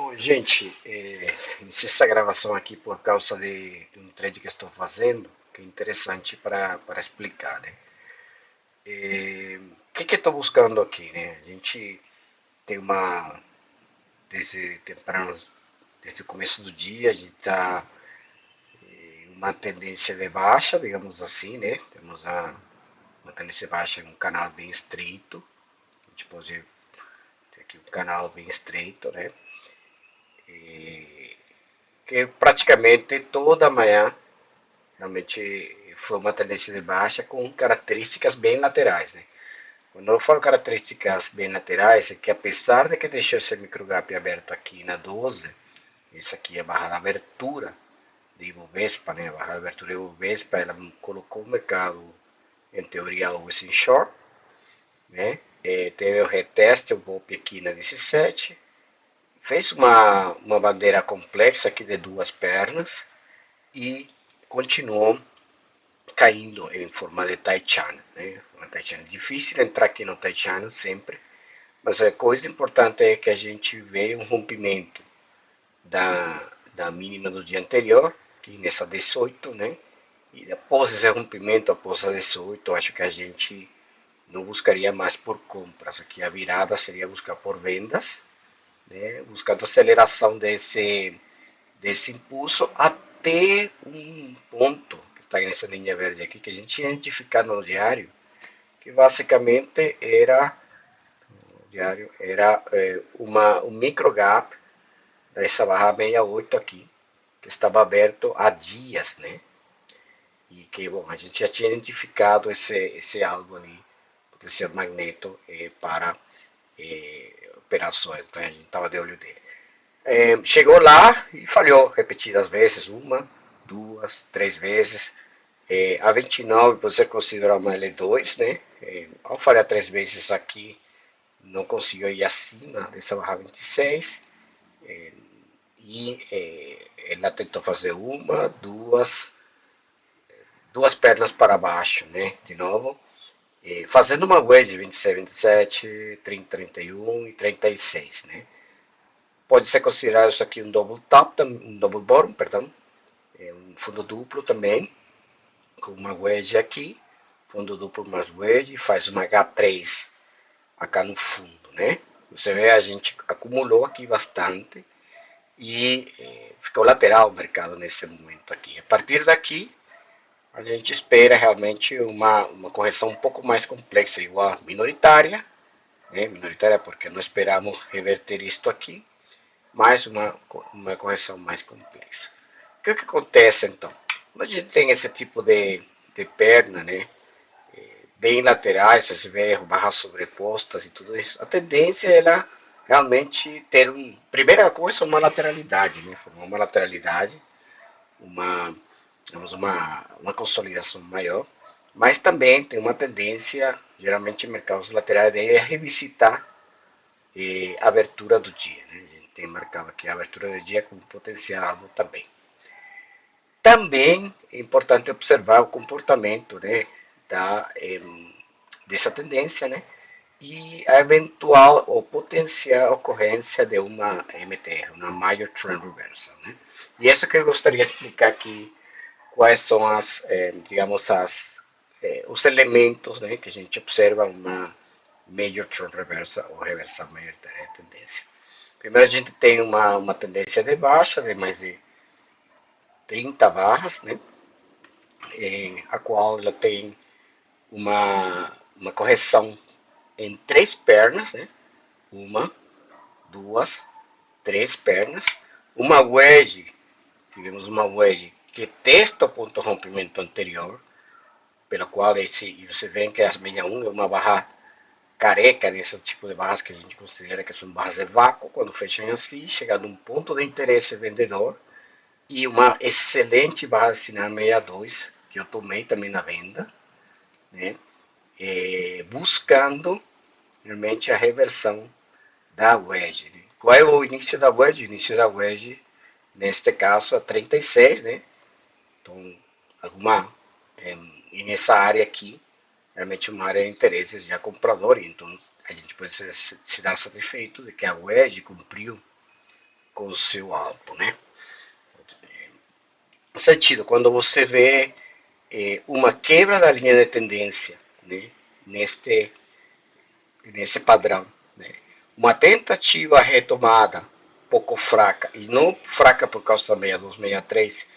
Bom, gente, iniciei essa gravação aqui por causa de um trade que estou fazendo, que é interessante para explicar, né? O que estou buscando aqui, né? A gente tem desde temprano, desde o começo do dia, a gente está em uma tendência de baixa, digamos assim, né? Temos uma tendência de baixa em um canal bem estreito, a gente pode ter aqui um canal bem estreito, né? Que praticamente toda manhã realmente foi uma tendência de baixa com características bem laterais, né? Quando eu falo características bem laterais, é que apesar de que deixou esse microgap aberto aqui na 12, isso aqui é a barra da abertura de Ibovespa, né? A barra da abertura de Ibovespa, ela colocou o mercado, em teoria, always in short, né? Teve o reteste, o golpe aqui na 17, fez uma bandeira complexa aqui de duas pernas e continuou caindo em forma de Taichan, né? Uma Taichan difícil entrar aqui no Taichan sempre, mas a coisa importante é que a gente vê um rompimento da mínima do dia anterior, que nessa 18, né? E após esse rompimento, após a 18, acho que a gente não buscaria mais por compras. Aqui a virada seria buscar por vendas, né? Buscando aceleração desse impulso até um ponto que está nessa linha verde aqui, que a gente tinha identificado no diário, que basicamente um micro gap dessa barra 68 aqui, que estava aberto há dias, né? E que, bom, a gente já tinha identificado esse alvo ali, potencial magneto para operações, então a gente estava de olho dele. Chegou lá e falhou repetidas vezes, uma, duas, três vezes. A 29 você considera uma L2, né? Ao falhar três vezes aqui, não conseguiu ir acima dessa barra 26. Ela tentou fazer uma, duas pernas para baixo, né? De novo. Fazendo uma wedge 26, 27, 30, 31 e 36, né? Pode ser considerado isso aqui um double top, um double bottom, perdão, um fundo duplo também, com uma wedge aqui, fundo duplo mais wedge, faz uma H3 acá no fundo, né? Você vê, a gente acumulou aqui bastante e ficou lateral o mercado nesse momento aqui. A partir daqui, a gente espera realmente uma correção um pouco mais complexa, igual minoritária, né? Minoritária porque não esperamos reverter isto aqui, mais uma correção mais complexa. O que acontece então? Quando a gente tem esse tipo de perna, né, bem laterais, você vê barras sobrepostas e tudo isso, a tendência é ela realmente ter primeira coisa, uma lateralidade, né, formar uma lateralidade, uma, digamos, uma consolidação maior, mas também tem uma tendência, geralmente em mercados laterais, de revisitar a abertura do dia, né? A gente tem marcado aqui a abertura do dia como potencial também. Também é importante observar o comportamento, né, dessa tendência, né, e a eventual ou potencial ocorrência de uma MTR, uma Major Trend Reversal, né. E isso que eu gostaria de explicar aqui, quais são digamos, os elementos, né, que a gente observa uma Major Trend Reversal ou reversal Major Tendência. Primeiro a gente tem uma tendência de baixa de mais de 30 barras, né, a qual ela tem uma correção em três pernas, né? Uma, duas, três pernas. Uma wedge, tivemos uma wedge que testa o ponto de rompimento anterior, pelo qual você vê que a 61 é uma barra careca nesse tipo de barras que a gente considera que são barras de vácuo, quando fecham assim, chegando a um ponto de interesse vendedor, e uma excelente barra de sinal 62, que eu tomei também na venda, né? Buscando realmente a reversão da wedge. Né? Qual é o início da wedge? O início da wedge, neste caso, é 36, né? Então, alguma. E nessa área aqui, realmente uma área de interesses já comprador, então a gente pode se dar satisfeito de que a wedge cumpriu com o seu alvo, né? No sentido, quando você vê uma quebra da linha de tendência, né? Neste, nesse padrão, né? Uma tentativa retomada pouco fraca, e não fraca por causa da 62, 63,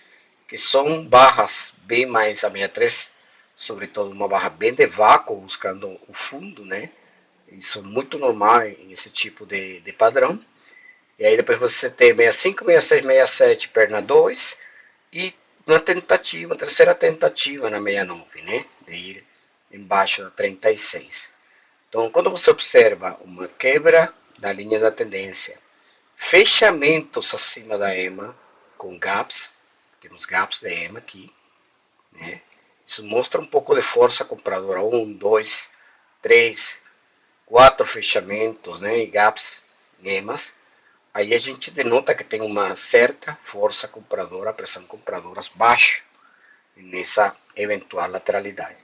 que são barras bem mais a 63, sobretudo uma barra bem de vácuo, buscando o fundo, né? Isso é muito normal em esse tipo de padrão. E aí depois você tem 65, 66, 67, perna 2 e uma tentativa, uma terceira tentativa na 69, né? De ir embaixo da 36. Então, quando você observa uma quebra da linha da tendência, fechamentos acima da EMA, com gaps, temos gaps de EMA aqui, né? Isso mostra um pouco de força compradora, 1, 2, 3, 4 fechamentos, né? E gaps, EMAs. Aí a gente denota que tem uma certa força compradora, pressão compradora baixa nessa eventual lateralidade.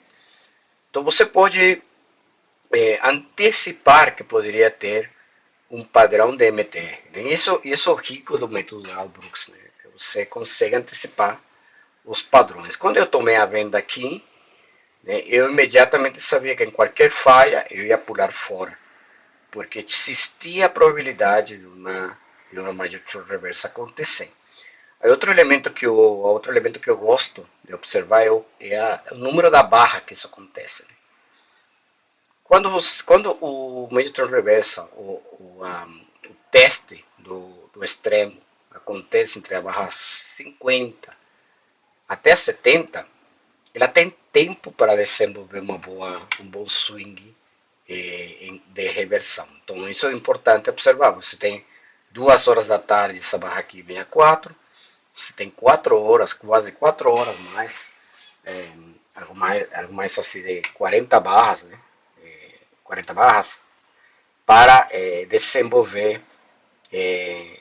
Então você pode antecipar que poderia ter um padrão de MTR. Né? Isso é o rico do método Albrook, né? Você consegue antecipar os padrões. Quando eu tomei a venda aqui, né, eu imediatamente sabia que em qualquer falha eu ia pular fora, porque existia a probabilidade de uma major reversa acontecer. Aí outro elemento que eu gosto de observar é o número da barra que isso acontece. Né? Quando o major reversa, o teste do extremo acontece entre a barra 50 até 70, ela tem tempo para desenvolver um bom swing de reversão. Então isso é importante observar. Você tem 2 horas da tarde, essa barra aqui 64, você tem 4 horas, quase 4 horas mais, algo mais assim de 40 barras, né? 40 barras, para desenvolver,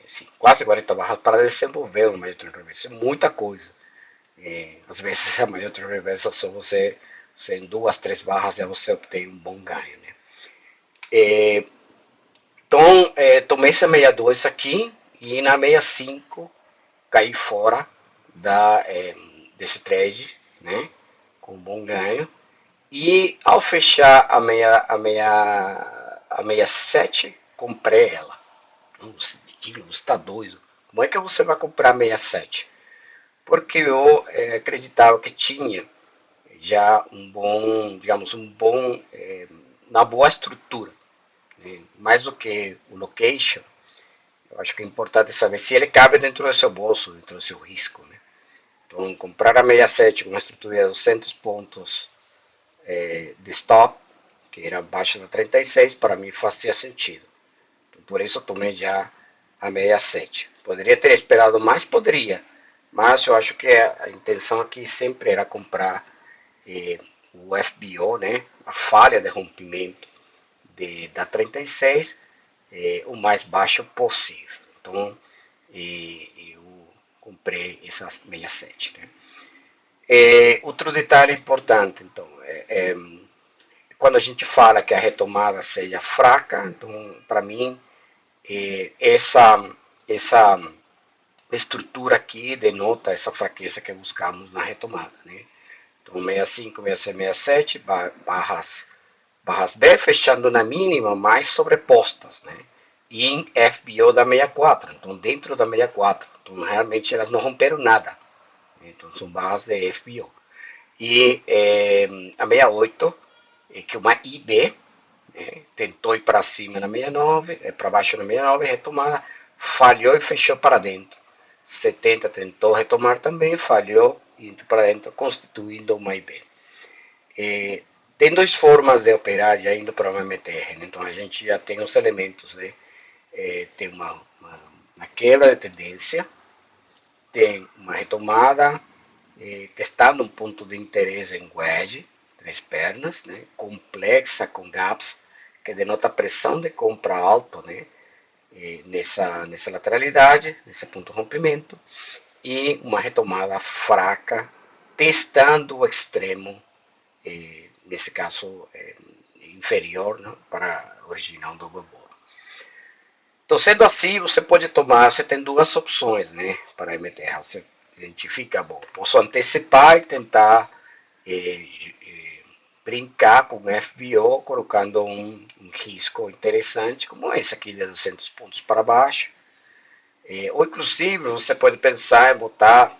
sim, quase 40 barras para desenvolver uma major reversa. É muita coisa. Às vezes a major reversa só você em 2, 3 barras já você obtém um bom ganho. Né? Então, tomei essa 62 aqui e na 65 caí fora desse trade, né? Com um bom ganho. E ao fechar a 67, comprei ela. Nossa, você está doido. Como é que você vai comprar a 67? Porque eu acreditava que tinha já um bom, digamos, uma boa estrutura. Né? Mais do que o location, eu acho que é importante saber se ele cabe dentro do seu bolso, dentro do seu risco. Né? Então, comprar a 67 com uma estrutura de 200 pontos de stop, que era abaixo da 36, para mim fazia sentido. Então, por isso eu tomei já a 67. Poderia ter esperado mais? Poderia. Mas eu acho que a intenção aqui sempre era comprar o FBO, né? A falha de rompimento da 36, o mais baixo possível. Então, eu comprei essa 67. Né? Outro detalhe importante, então, quando a gente fala que a retomada seja fraca, então, para mim, essa estrutura aqui denota essa fraqueza que buscamos na retomada. Né? Então, 65, 66, 67, barras B fechando na mínima, mais sobrepostas. Né? E em FBO da 64, então dentro da 64. Então, realmente elas não romperam nada. Então, são barras de FBO. E a 68, que é uma IB, tentou ir para cima na 69, para baixo na 69, retomada, falhou e fechou para dentro. 70 tentou retomar também, falhou e entrou para dentro, constituindo uma IB. Tem duas formas de operar já indo para uma MTR, né? Então a gente já tem os elementos, né? Tem uma quebra de tendência, tem uma retomada, testando um ponto de interesse em wedge, 3 pernas, né? Complexa com gaps, que denota pressão de compra alta, né? Nessa lateralidade, nesse ponto de rompimento, e uma retomada fraca, testando o extremo, nesse caso inferior, né, para originar um double bottom. Então, sendo assim, você pode tomar, você tem duas opções, né, para a MTR. Você identifica, bom, posso antecipar e tentar eh, eh, brincar com o FBO, colocando um risco interessante, como esse aqui de 200 pontos para baixo. Ou, inclusive, você pode pensar em botar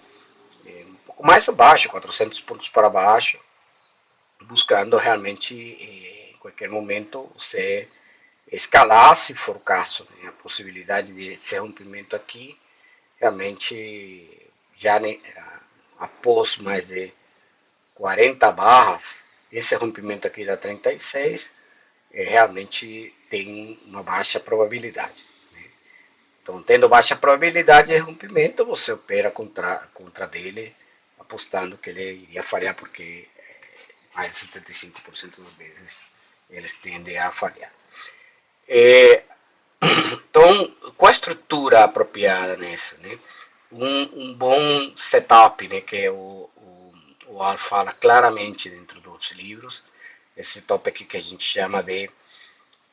um pouco mais abaixo, 400 pontos para baixo, buscando realmente, em qualquer momento, você escalar, se for o caso, né, a possibilidade de esse rompimento aqui, realmente, já né, após mais de 40 barras, esse rompimento aqui da 36 realmente tem uma baixa probabilidade. Né? Então, tendo baixa probabilidade de rompimento, você opera contra dele, apostando que ele iria falhar, porque mais de 75% das vezes eles tendem a falhar. É, então, qual a estrutura apropriada nessa? Né? Um bom setup, né, que o Al fala claramente dentro dos livros, esse setup aqui que a gente chama de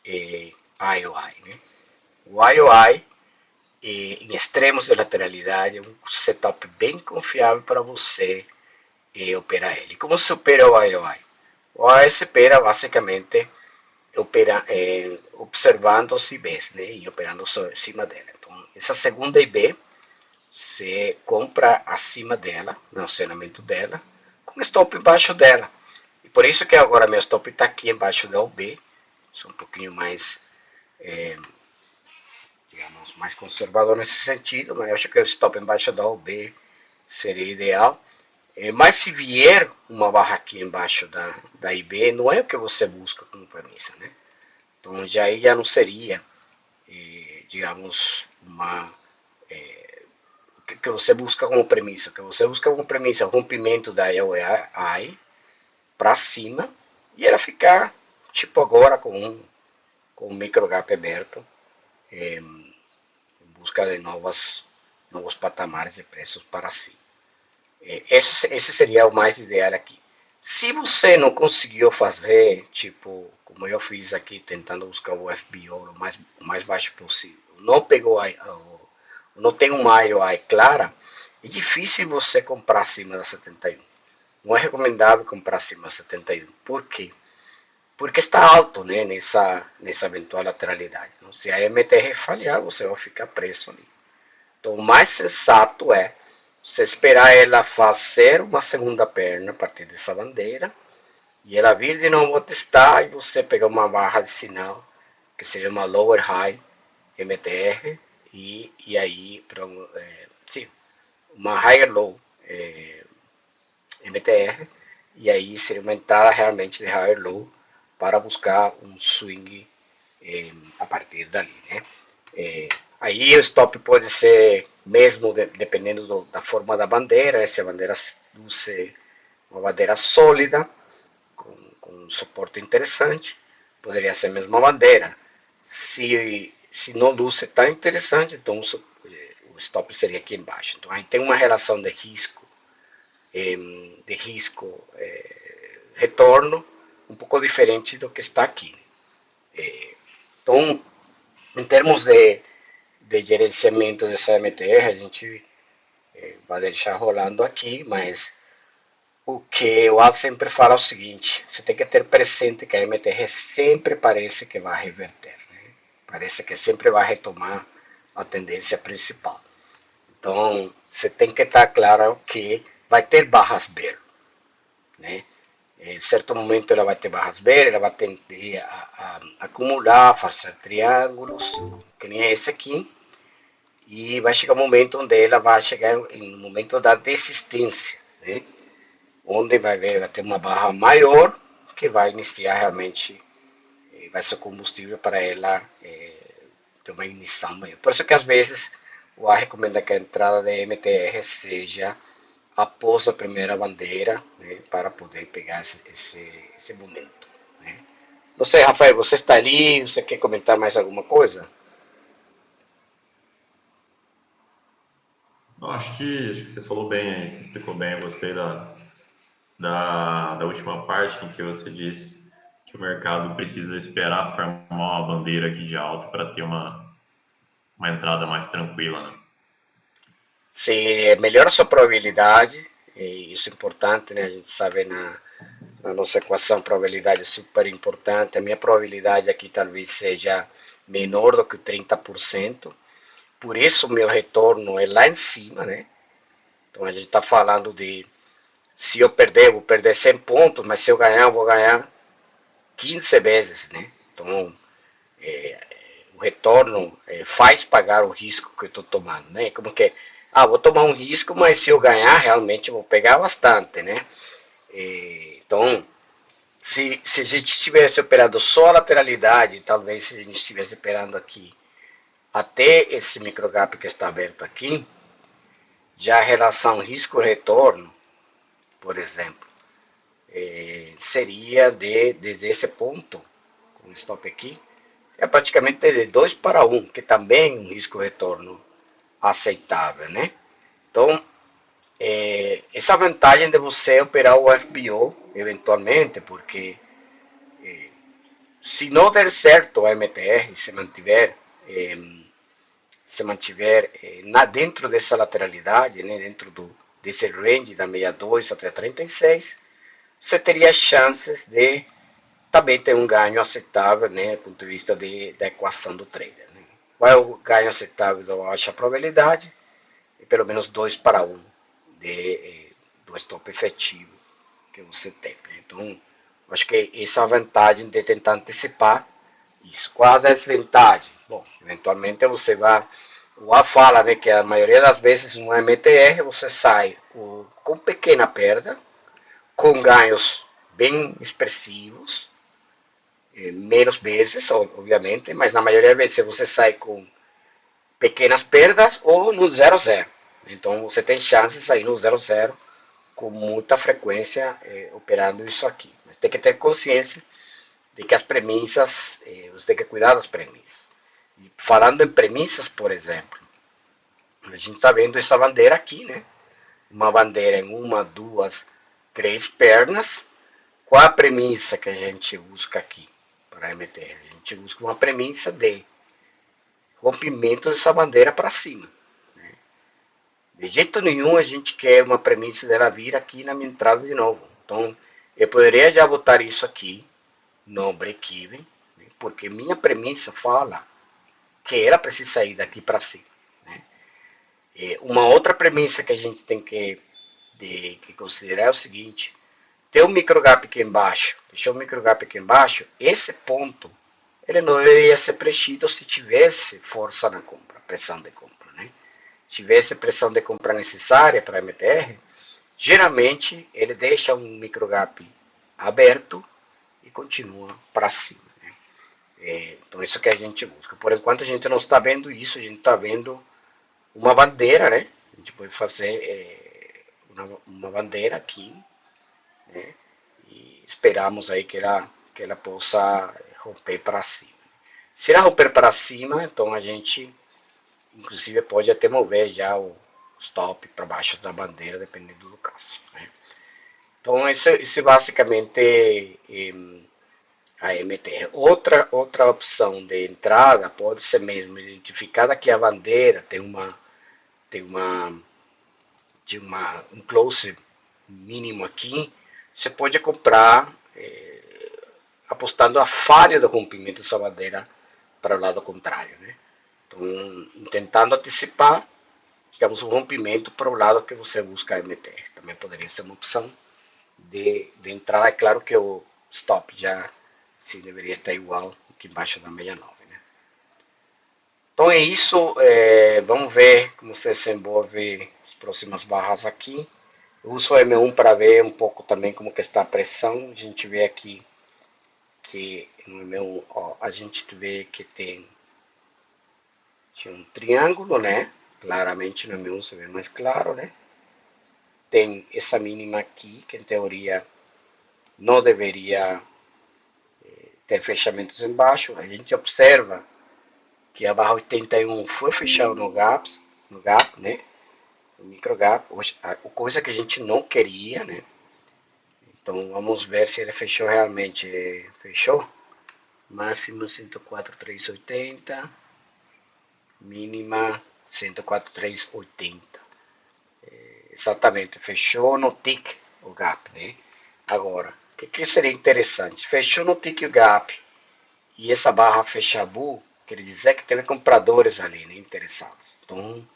IOI. Né? O IOI, em extremos de lateralidade, é um setup bem confiável para você operar ele. Como se opera o IOI? O IOI se opera basicamente observando os IBs, né, e operando sobre cima dela. Então, essa segunda IB, você compra acima dela, no acionamento dela, com stop embaixo dela. E por isso que agora meu stop está aqui embaixo da UB, sou um pouquinho mais, digamos, mais conservador nesse sentido, mas eu acho que o stop embaixo da UB seria ideal. Mas se vier uma barra aqui embaixo da IB, não é o que você busca como premissa, né? Então já não seria, digamos, que você busca como premissa. Que você busca como premissa o rompimento da EOI para cima e ela ficar, tipo agora, com um micro gap aberto, em busca de novos patamares de preços para cima. Esse seria o mais ideal aqui. Se você não conseguiu fazer, tipo, como eu fiz aqui, tentando buscar o FBO o mais baixo possível, não pegou não tem uma IOI clara, é difícil você comprar acima da 71. Não é recomendável comprar acima da 71. Por quê? Porque está alto, né, nessa eventual lateralidade. Então, se a MTR falhar, você vai ficar preso ali. Então, o mais sensato é você esperar ela fazer uma segunda perna a partir dessa bandeira e ela vir de novo a testar e você pegar uma barra de sinal, que seria uma lower high MTR, e aí, sim, uma higher low MTR, e aí seria uma entrada realmente de higher low para buscar um swing a partir dali, né? Aí o stop pode ser, mesmo dependendo da forma da bandeira, né? Se a bandeira ser uma bandeira sólida, com um suporte interessante, poderia ser a mesma bandeira. Se não luce tão interessante, então o stop seria aqui embaixo. Então aí tem uma relação de risco retorno um pouco diferente do que está aqui. Então, em termos de gerenciamento dessa MTR, a gente vai deixar rolando aqui, mas o que o Al sempre fala é o seguinte: você tem que ter presente que a MTR sempre parece que vai reverter, né? Parece que sempre vai retomar a tendência principal. Então, você tem que estar claro que vai ter barras bear, né? Em certo momento ela vai ter barras bear, ela vai tender a acumular, fazer triângulos, que nem esse aqui, e vai chegar um momento onde ela vai chegar em um momento da desistência, né? Onde vai ter uma barra maior que vai iniciar realmente, vai ser combustível para ela ter uma ignição maior. Por isso que às vezes o A recomenda que a entrada de MTR seja após a primeira bandeira, né, para poder pegar esse momento. Né? Não sei, Rafael, você está ali? Você quer comentar mais alguma coisa? Acho que você falou bem aí, você explicou bem. Eu gostei da última parte em que você disse que o mercado precisa esperar formar uma bandeira aqui de alta para ter uma entrada mais tranquila, né? Se melhora a sua probabilidade, e isso é importante, né? A gente sabe na nossa equação, probabilidade é super importante. A minha probabilidade aqui talvez seja menor do que 30%. Por isso, o meu retorno é lá em cima, né? Então, a gente está falando de, se eu perder, vou perder 100 pontos, mas se eu ganhar, eu vou ganhar 15 vezes, né? Então, o retorno faz pagar o risco que eu estou tomando, né? Como que, vou tomar um risco, mas se eu ganhar, realmente eu vou pegar bastante, né? Então, se a gente estivesse operando só a lateralidade, talvez se a gente estivesse operando aqui até esse microgap que está aberto aqui, já a relação risco-retorno, por exemplo, seria desde esse ponto, com o stop aqui, é praticamente de 2 para 1, que também é um risco-retorno aceitável, né? Então, essa vantagem de você operar o FBO, eventualmente, porque se não der certo a MTR, se mantiver dentro dessa lateralidade, né, dentro desse range da 62 até 36, você teria chances de também ter um ganho aceitável, né, do ponto de vista da equação do trader. Né? Qual é o ganho aceitável da baixa probabilidade? É pelo menos 2 para 1 do stop efetivo que você tem. Né? Então, acho que essa é a vantagem de tentar antecipar isso. Qual a desvantagem? Bom, eventualmente você vai. O A fala, né, que a maioria das vezes no MTR você sai com pequena perda, com ganhos bem expressivos, menos vezes, obviamente, mas na maioria das vezes você sai com pequenas perdas ou no 0-0. Então você tem chances aí no 0-0 com muita frequência operando isso aqui. Mas tem que ter consciência de que as premissas, você tem que cuidar das premissas. E falando em premissas, por exemplo, a gente está vendo essa bandeira aqui, né? Uma bandeira em uma, duas, três pernas. Qual a premissa que a gente busca aqui para a MTR? A gente busca uma premissa de rompimento dessa bandeira para cima. Né? De jeito nenhum a gente quer uma premissa dela vir aqui na minha entrada de novo. Então, eu poderia já botar isso aqui no break-even, né? Porque minha premissa fala que ela precisa sair daqui para cima. Né? Uma outra premissa que a gente tem que considerar é o seguinte: tem um microgap aqui embaixo, deixou um microgap aqui embaixo, esse ponto ele não deveria ser preenchido se tivesse força na compra, pressão de compra. Né? Se tivesse pressão de compra necessária para a MTR, geralmente ele deixa um microgap aberto e continua para cima. Né? Então isso que a gente busca. Por enquanto a gente não está vendo isso, a gente está vendo uma bandeira, né? A gente pode fazer uma bandeira aqui, né? E esperamos aí que ela possa romper para cima. Se ela romper para cima, então a gente inclusive pode até mover já o stop para baixo da bandeira, dependendo do caso. Né? Então isso basicamente a MTR. Outra opção de entrada pode ser mesmo identificada que a bandeira tem um close mínimo aqui, você pode comprar apostando a falha do rompimento dessa bandeira para o lado contrário. Né? Então, tentando antecipar, digamos, um rompimento para o lado que você busca a MTR. Também poderia ser uma opção de entrada. É claro que o stop já se deveria estar igual aqui embaixo da 69. Né? Então é isso. Vamos ver como se desenvolve as próximas barras aqui. Eu uso o M1 para ver um pouco também como que está a pressão. A gente vê aqui que no M1 a gente vê que tem um triângulo, né? Claramente no M1 se vê mais claro, né? Tem essa mínima aqui, que em teoria não deveria ter fechamentos embaixo. A gente observa que a barra 81 foi fechada no gap, né? No micro gap, coisa que a gente não queria, né? Então vamos ver se ele fechou realmente. Fechou? Máximo 104,380. mínima 104,380. Exatamente, fechou no tick o gap, né? Agora, o que seria interessante? Fechou no tick o gap e essa barra fecha bull, quer dizer que tem compradores ali, né, interessados. Então,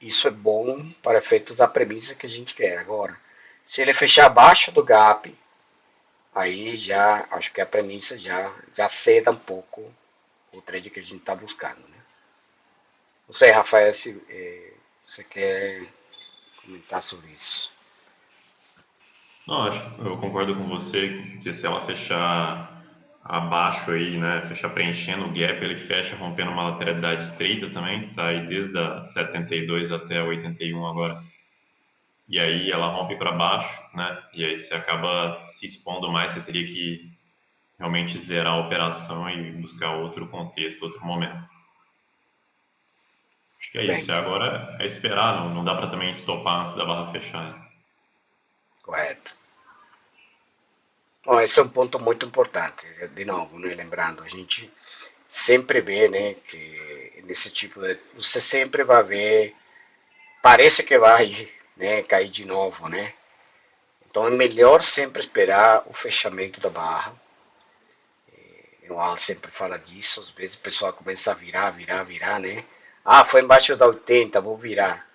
isso é bom para efeitos da premissa que a gente quer. Agora, se ele fechar abaixo do gap, aí já acho que a premissa já ceda um pouco o trade que a gente está buscando, né? Não sei, Rafael, se você quer comentar sobre isso. Não, acho que eu concordo com você que se ela fechar abaixo aí, né, fechar preenchendo o gap, ele fecha rompendo uma lateralidade estreita também, que está aí desde a 72 até a 81 agora. E aí ela rompe para baixo, né? E aí você acaba se expondo mais, você teria que realmente zerar a operação e buscar outro contexto, outro momento. Acho que é Bem, isso. Agora é esperar, não dá para também estopar antes da barra fechar. correto. Bom, esse é um ponto muito importante. De novo, né, lembrando, a gente sempre vê, né, que nesse tipo de, você sempre vai ver, parece que vai, né, cair de novo, né? Então é melhor sempre esperar o fechamento da barra. O Al sempre fala disso, às vezes o pessoal começa a virar, né? Ah, foi embaixo da 80, vou virar.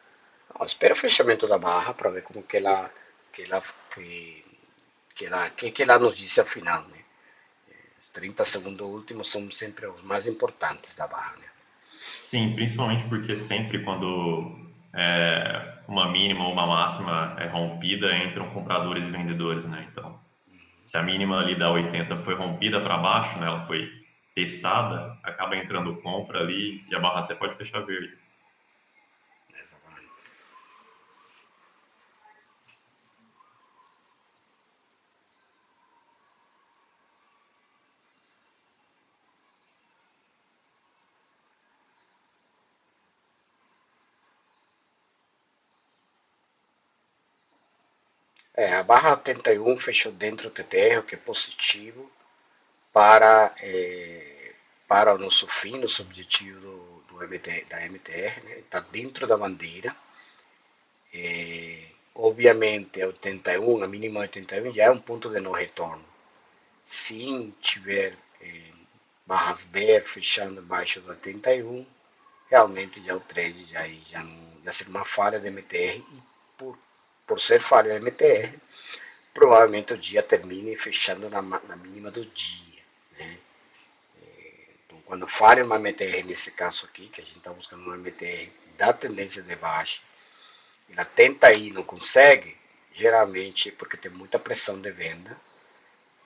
Não, espera o fechamento da barra para ver como que ela, que, que ela nos disse ao final, né? Os 30 segundos últimos são sempre os mais importantes da barra, né? Sim, principalmente porque sempre quando uma mínima ou uma máxima é rompida, entram compradores e vendedores, né? Então, se a mínima ali da 80 foi rompida para baixo, né, ela foi testada, acaba entrando compra ali e a barra até pode fechar verde. Exatamente. A barra 81 fechou dentro do TTR, o que é positivo para, para o nosso fim, nosso objetivo da MTR, né? Está dentro da bandeira. Obviamente, a 81, a mínima 81 já é um ponto de não retorno. Se tiver barras bear fechando abaixo do 81, realmente já o trade já seria uma falha da MTR e por ser falha da MTR, provavelmente o dia termine fechando na mínima do dia, né? Então, quando falha uma MTR nesse caso aqui, que a gente está buscando uma MTR da tendência de baixa, ela tenta ir, não consegue, geralmente é porque tem muita pressão de venda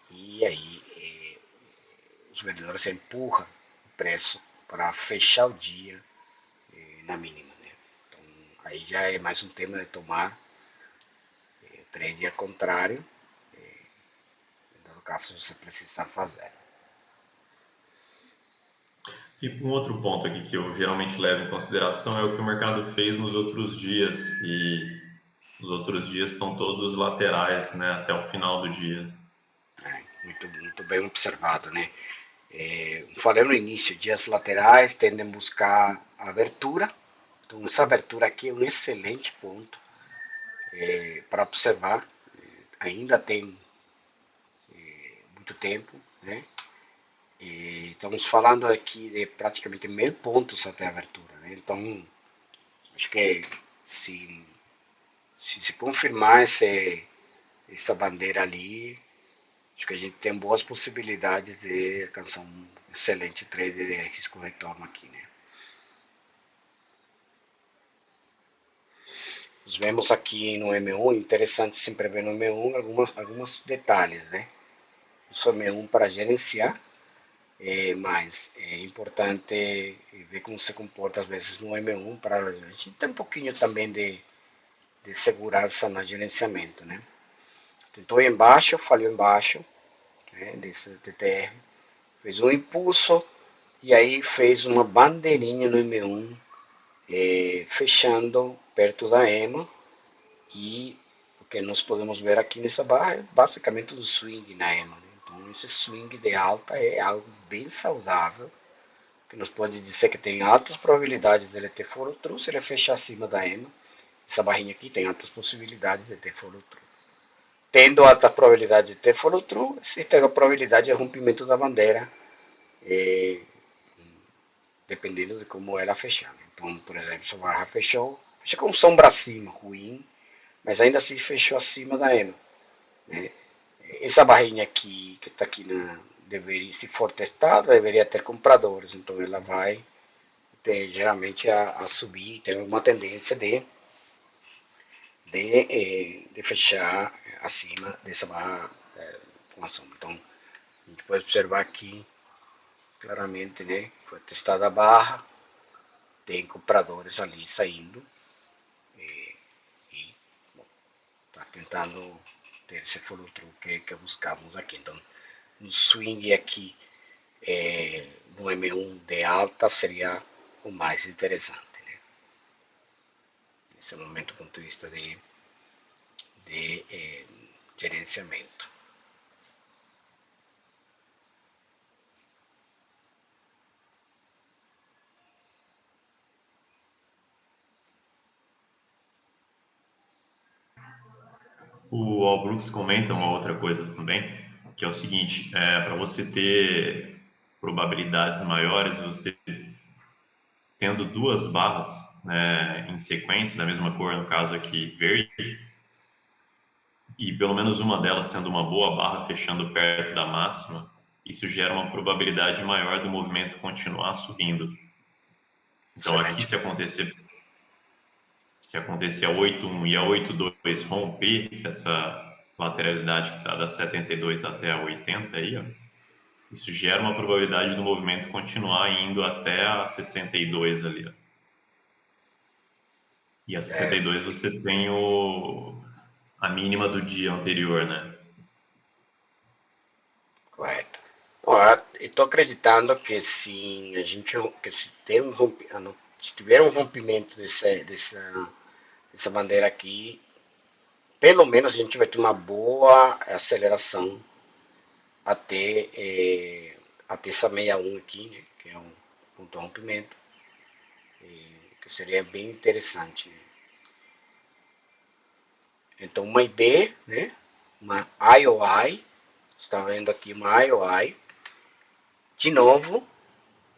e aí os vendedores empurram o preço para fechar o dia na mínima, né? Então, aí já é mais um tema de tomar o trade ao contrário, no caso você precisar fazer. E um outro ponto aqui que eu geralmente levo em consideração é o que o mercado fez nos outros dias. E os outros dias estão todos laterais, né, até o final do dia. Muito bem observado, né? Falei no início, dias laterais tendem a buscar a abertura. Então, essa abertura aqui é um excelente ponto para observar. Ainda tem muito tempo, né? E estamos falando aqui de praticamente 1.000 pontos até a abertura, né? Então, acho que se, se confirmar essa bandeira ali, acho que a gente tem boas possibilidades de alcançar um excelente trade de risco-retorno aqui, né? Nós vemos aqui no M1, interessante sempre ver no M1 alguns detalhes, né? Isso é M1 para gerenciar, mas é importante ver como se comporta às vezes no M1 para a gente ter um pouquinho também de segurança no gerenciamento, né? Tentou ir embaixo, falhou embaixo, né, desse TTR, fez um impulso e aí fez uma bandeirinha no M1, fechando perto da EMA e o que nós podemos ver aqui nessa barra é basicamente um swing na EMA. Né? Então esse swing de alta é algo bem saudável que nos pode dizer que tem altas probabilidades de ele ter follow through se ele fechar acima da EMA. Essa barrinha aqui tem altas possibilidades de ter follow through. Tendo alta probabilidade de ter follow through, existe a probabilidade de rompimento da bandeira, eh, dependendo de como ela fechar. Então, por exemplo, se a barra fechou com sombra acima, ruim, mas ainda assim fechou acima da EMA. Né? Essa barrinha aqui, que está aqui deveria, se for testada, deveria ter compradores. Então ela vai ter, geralmente a subir, tem uma tendência de fechar acima dessa barra com a sombra. Então a gente pode observar aqui claramente, né? Foi testada a barra, tem compradores ali saindo e está tentando ter esse follow through que buscamos aqui. Então, um swing aqui no M1 de alta seria o mais interessante, né? Nesse momento, do ponto de vista de gerenciamento. O Al Brooks comenta uma outra coisa também, que é o seguinte, para você ter probabilidades maiores, você tendo duas barras, né, em sequência, da mesma cor, no caso aqui verde, e pelo menos uma delas sendo uma boa barra fechando perto da máxima, isso gera uma probabilidade maior do movimento continuar subindo. Então aqui Excelente. se acontecer a 8.1 e a 8.2 romper essa lateralidade que está da 72 até a 80 aí, ó, isso gera uma probabilidade do movimento continuar indo até a 62 ali, ó. E a 62 você tem a mínima do dia anterior, né? Correto. Estou acreditando que se a gente que se, tem um se tiver um rompimento dessa bandeira aqui, pelo menos a gente vai ter uma boa aceleração até, até essa 61 aqui, né, que é um ponto de rompimento, que seria bem interessante. Né? Então, uma IB, né, uma IOI, está vendo aqui uma IOI, de novo,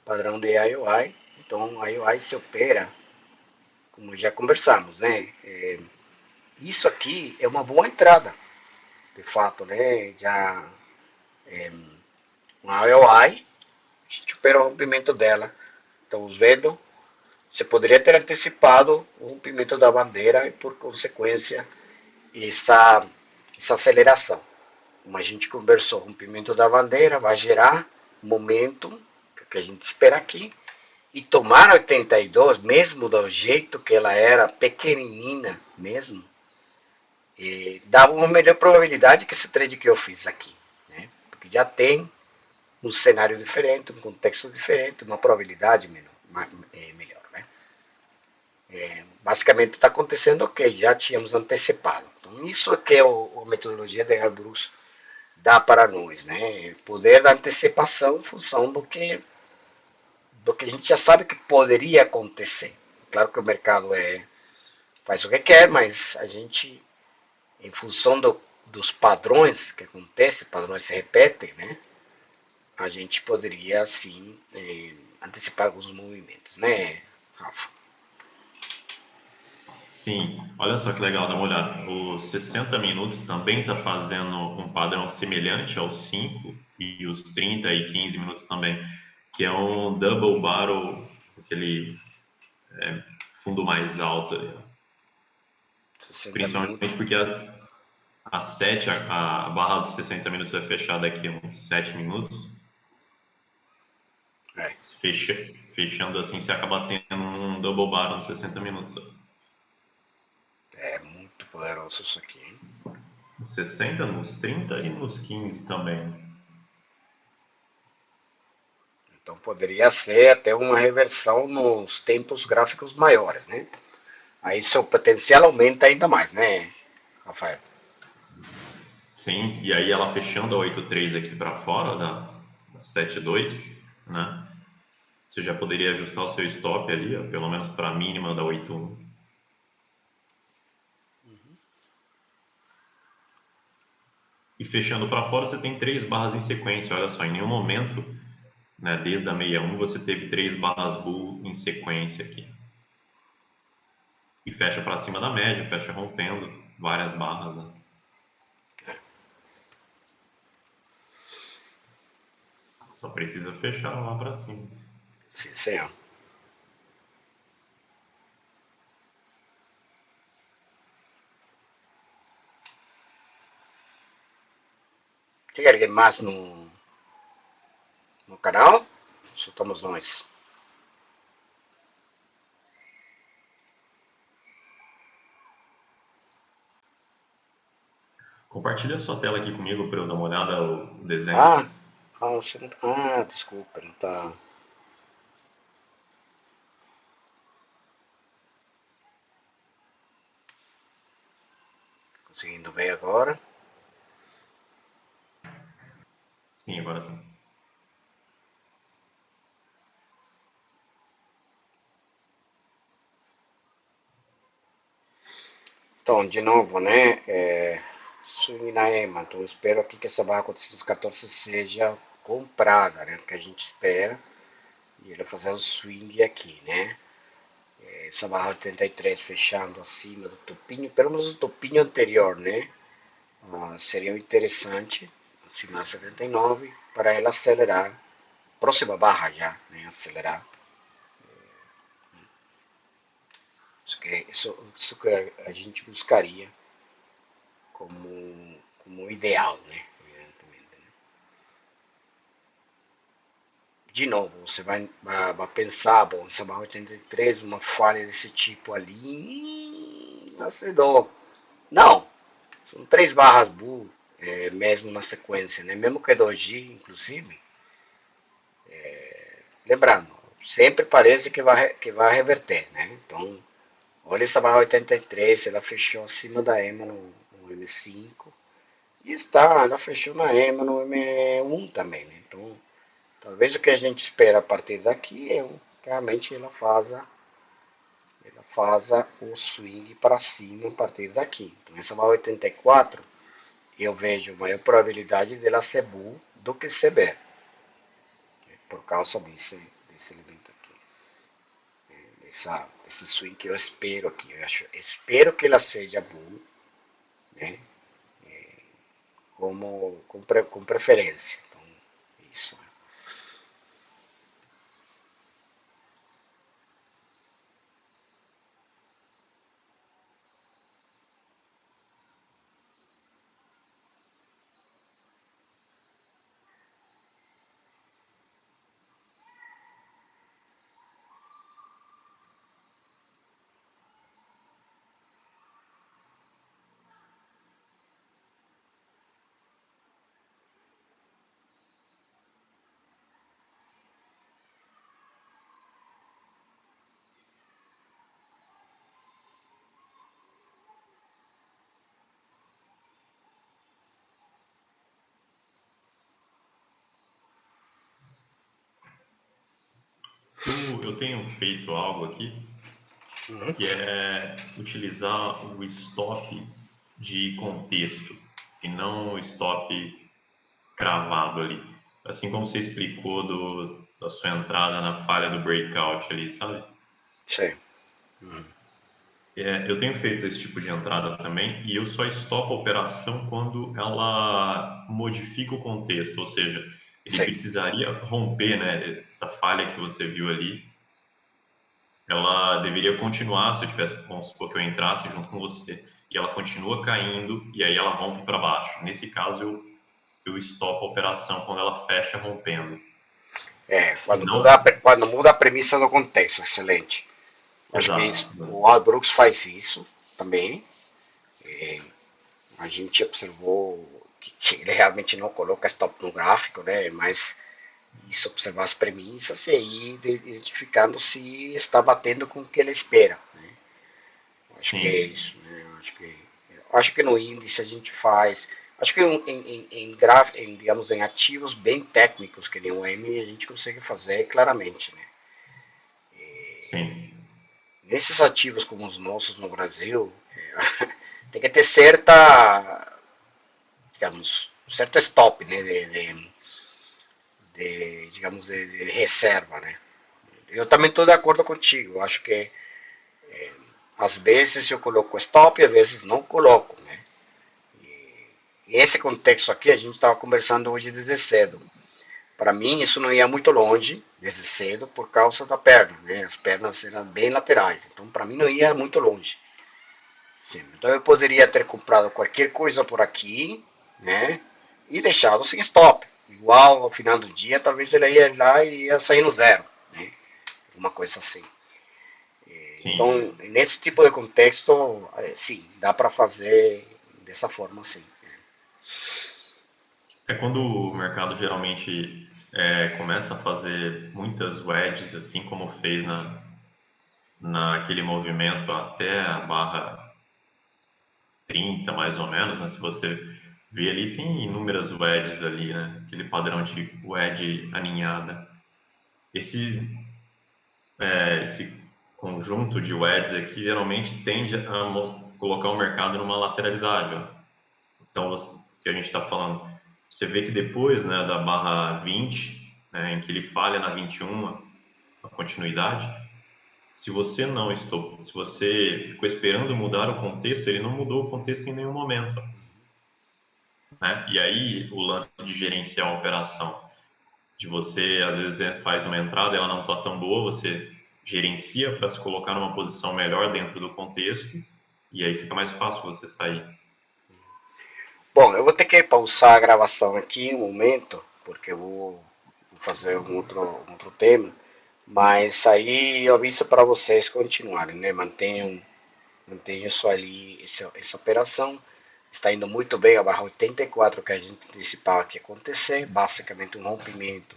padrão de IOI, então a IOI se opera, como já conversamos, né, isso aqui é uma boa entrada, de fato, né, já uma IOI, a gente opera o rompimento dela, estamos vendo, você poderia ter antecipado o rompimento da bandeira e, por consequência, essa, essa aceleração. Como a gente conversou, o rompimento da bandeira vai gerar momento, que a gente espera aqui, e tomar 82, mesmo do jeito que ela era pequenininha mesmo, dava uma melhor probabilidade que esse trade que eu fiz aqui. Né? Porque já tem um cenário diferente, um contexto diferente, uma probabilidade melhor. Né? Basicamente está acontecendo o que já tínhamos antecipado. Então, isso é que a metodologia de Airbus dá para nós, né? Poder da antecipação em função do que a gente já sabe que poderia acontecer. Claro que o mercado faz o que quer, mas a gente, em função dos padrões que acontecem, padrões se repetem, né? A gente poderia, sim, antecipar alguns movimentos, né, Rafa? Sim, olha só que legal, dá uma olhada. Os 60 minutos também está fazendo um padrão semelhante aos 5 e os 30 e 15 minutos também, que é um double barrel, aquele fundo mais alto ali. 60 minutos. Principalmente porque a 7, a barra dos 60 minutos vai fechar daqui a uns 7 minutos. É, Fecha, fechando assim, você acaba tendo um double barrel nos 60 minutos. é muito poderoso isso aqui, hein? Nos 60, nos 30 e nos 15 também. Então poderia ser até uma reversão nos tempos gráficos maiores, né? Aí seu potencial aumenta ainda mais, né, Rafael? Sim, e aí ela fechando a 8.3 aqui para fora da 7.2, né? você já poderia ajustar o seu stop ali, ó, pelo menos para a mínima da 81. E fechando para fora, você tem 3 barras em sequência. Olha só, em nenhum momento, né, desde a 61, você teve 3 barras bull em sequência aqui. E fecha para cima da média, fecha rompendo várias barras. Né? Só precisa fechar lá para cima. Sim, senhor. Tem alguém mais no canal? Só estamos nós. Compartilha sua tela aqui comigo para eu dar uma olhada no desenho. Ah, você não. Ah, desculpa, não tá conseguindo ver agora. Sim, agora sim. Então, de novo, né? Swing na EMA. Então, eu espero aqui que essa barra 414 seja comprada, né? Porque a gente espera. E ele vai fazer o swing aqui, né? Essa barra 83 fechando acima do topinho, pelo menos o topinho anterior, né? Seria interessante, acima da 79, para ela acelerar. Próxima barra já, né? Acelerar. Isso que a gente buscaria como ideal, né? Evidentemente, né? De novo, você vai pensar, bom, essa barra 83, uma falha desse tipo ali, acedou. Não, são 3 barras bull, mesmo na sequência, né? Mesmo que é 2G, inclusive, lembrando, sempre parece que vai reverter, né? Então, olha essa barra 83, ela fechou acima da EMA no M5 e ela fechou na EMA no M1 também, né? Então, talvez o que a gente espera a partir daqui é realmente ela faça o swing para cima a partir daqui. Então, essa barra 84, eu vejo maior probabilidade dela ser bull do que ser bear, por causa desse elemento aqui, desse swing que eu espero aqui. Espero que ela seja bull, né? Com preferência. Então, isso. Eu tenho feito algo aqui Uhum. que é utilizar o stop de contexto e não o stop cravado ali. Assim como você explicou da sua entrada na falha do breakout ali, sabe? Sim. Uhum. Eu tenho feito esse tipo de entrada também e eu só stopo a operação quando ela modifica o contexto, ou seja, ele Sim. precisaria romper, né? Essa falha que você viu ali, ela deveria continuar se eu tivesse, vamos supor que eu entrasse junto com você e ela continua caindo e aí ela rompe para baixo. Nesse caso, eu stopo a operação quando ela fecha rompendo. E não, Quando muda a premissa do contexto, excelente. Acho que exato. o Al Brooks faz isso também. A gente observou que ele realmente não coloca stop no gráfico, né? Mas isso observar as premissas e aí identificando se está batendo com o que ele espera, né? Acho que é Sim, isso, né? Acho que no índice a gente faz. Acho que digamos, em ativos bem técnicos, que nem o M, a gente consegue fazer claramente, né? Sim, Nesses ativos como os nossos no Brasil, tem que ter certa, digamos, certo stop, né, digamos, de reserva, né. Eu também estou de acordo contigo, eu acho que às vezes eu coloco stop e às vezes não coloco, né. E esse contexto aqui a gente estava conversando hoje desde cedo. Para mim isso não ia muito longe desde cedo por causa da perna, né? As pernas eram bem laterais, então para mim não ia muito longe. Sim. Então eu poderia ter comprado qualquer coisa por aqui, né? E deixado sem stop. Igual ao final do dia, talvez ele ia lá e ia sair no zero, né? Uma coisa assim. sim. Então, nesse tipo de contexto, sim, dá para fazer dessa forma, sim. É quando o mercado geralmente começa a fazer muitas wedges, assim como fez naquele movimento até a barra 30 mais ou menos, né? Se você ver ali, tem inúmeras wedges ali, né? Aquele padrão de wedge aninhada. Esse, esse conjunto de wedges aqui geralmente tende a colocar o mercado numa lateralidade, ó. Então, o que a gente está falando, você vê que depois, né, da barra 20, né, em que ele falha na 21, a continuidade, se você ficou esperando mudar o contexto, ele não mudou o contexto em nenhum momento, né? E aí o lance de gerenciar a operação, de você às vezes faz uma entrada, ela não está tão boa, você gerencia para se colocar numa posição melhor dentro do contexto e aí fica mais fácil você sair. Bom, eu vou ter que pausar a gravação aqui um momento, porque eu vou fazer um outro tema, mas aí eu aviso para vocês continuarem, né? Mantenham só ali essa operação. Está indo muito bem a barra 84 que a gente antecipava que ia acontecer, basicamente um rompimento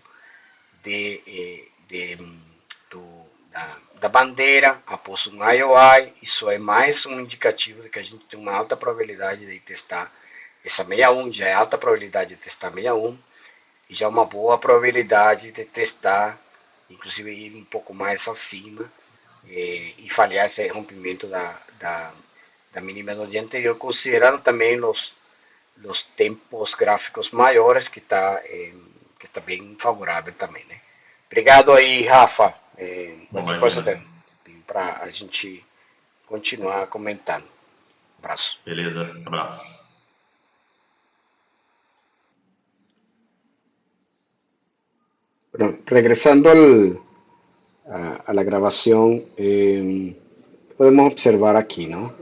do, da bandeira após um IOI. Isso é mais um indicativo de que a gente tem uma alta probabilidade de testar essa 61, já é alta probabilidade de testar 61 e já é uma boa probabilidade de testar, inclusive ir um pouco mais acima e falhar esse rompimento da mínima do dia anterior, considerando também os tempos gráficos maiores, que está bem favorável também, né? Obrigado aí, Rafa. Qualquer coisa Imagina. para a gente continuar comentando. Um abraço. Beleza? Abraço. Bueno, regresando a la grabación, podemos observar aquí, ¿no?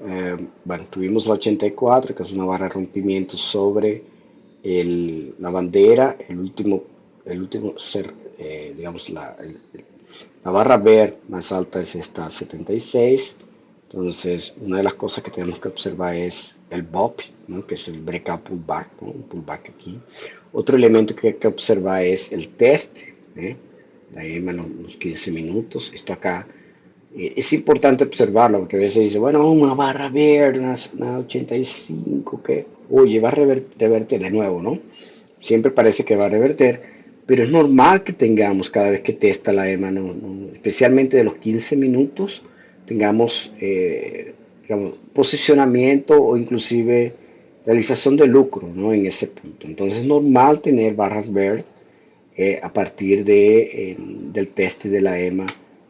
Bueno, tuvimos la 84, que es una barra de rompimiento sobre la bandera, el último ser, digamos, la barra verde más alta es esta 76. Entonces, una de las cosas que tenemos que observar es el BOP, ¿no? Que es el breakout pullback, ¿no? Un pullback aquí. Otro elemento que hay que observar es el test, ¿eh? De ahí menos los 15 minutos. Esto acá es importante observarlo porque a veces dice, bueno, una barra verde, una 85, que, oye, va a revertir de nuevo, ¿no? Siempre parece que va a reverter, pero es normal que tengamos cada vez que testa la EMA, especialmente de los 15 minutos, tengamos digamos, posicionamiento o inclusive realización de lucro, ¿no? En ese punto. Entonces es normal tener barras verdes a partir del teste de la EMA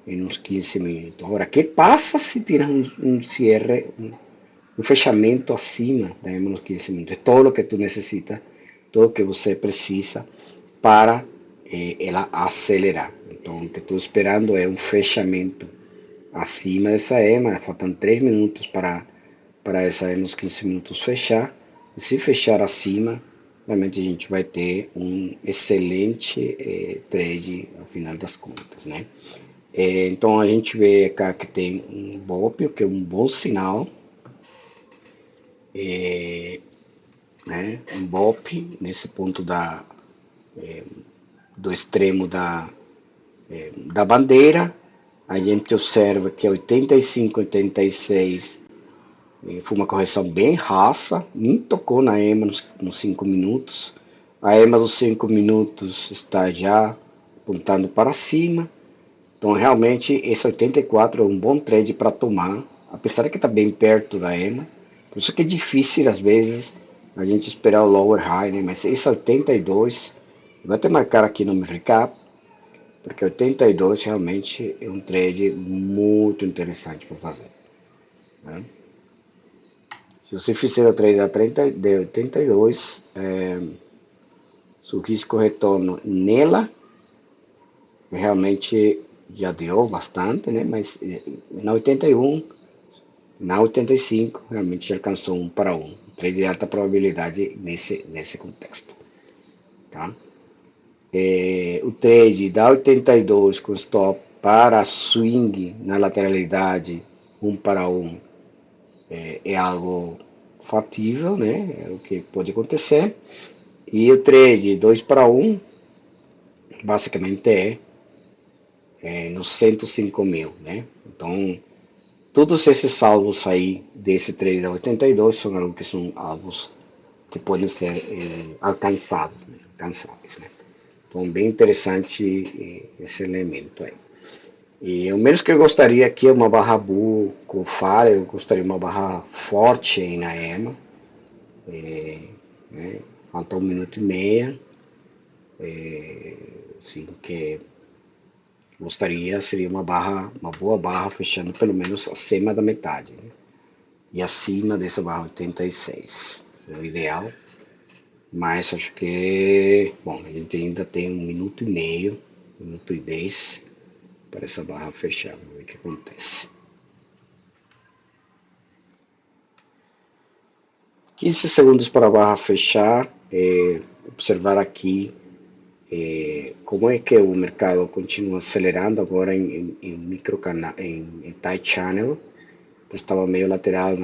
en unos 15 minutos. Ahora, ¿qué pasa si tienes un cierre, un fechamento acima da EMA nos 15 minutos? É todo o que tu necessita, todo o que você precisa para ela acelerar. Então, o que estou esperando é um fechamento acima dessa EMA. Faltam 3 minutos para essa EMA nos 15 minutos fechar. E se fechar acima, realmente a gente vai ter um excelente trade ao final das contas, né? Então a gente vê cá que tem um BOP, que é um bom sinal, né? Um BOP nesse ponto do extremo da bandeira. A gente observa que 85, 86 foi uma correção bem rasa, nem tocou na EMA nos 5 minutos. A EMA dos 5 minutos está já apontando para cima. Então, realmente, esse 84 é um bom trade para tomar, apesar de que está bem perto da EMA. Por isso que é difícil, às vezes, a gente esperar o lower high, né? Mas esse 82, vou até marcar aqui no meu recap, porque 82 realmente é um trade muito interessante para fazer, né? Se você fizer o trade a 30, de 82, se o risco retorno nela, realmente já deu bastante, né? Mas na 81, na 85, realmente alcançou 1 para 1. Trade de alta probabilidade nesse contexto, tá? O trade da 82 com stop para swing na lateralidade 1 para 1 é algo factível, né? É o que pode acontecer. E o trade 2 para 1 basicamente nos 105 mil, né? Então, todos esses salvos aí desse trade da 82 são algo que são alvos que podem ser alcançados, né? Alcançáveis, né? Então, bem interessante esse elemento aí. E o menos que eu gostaria aqui é uma barra bull com falha, eu gostaria de uma barra forte aí na EMA, né? Falta 1 minuto e meio, assim, que gostaria seria uma boa barra fechando pelo menos acima da metade, né? E acima dessa barra 86, seria o ideal. Mas acho que, bom, a gente ainda tem 1 minuto e meio, 1 minuto e 10 para essa barra fechar, vamos ver o que acontece. 15 segundos para a barra fechar, observar aqui como é que o mercado continua acelerando agora em microcanal, em tight channel. Estava meio lateral,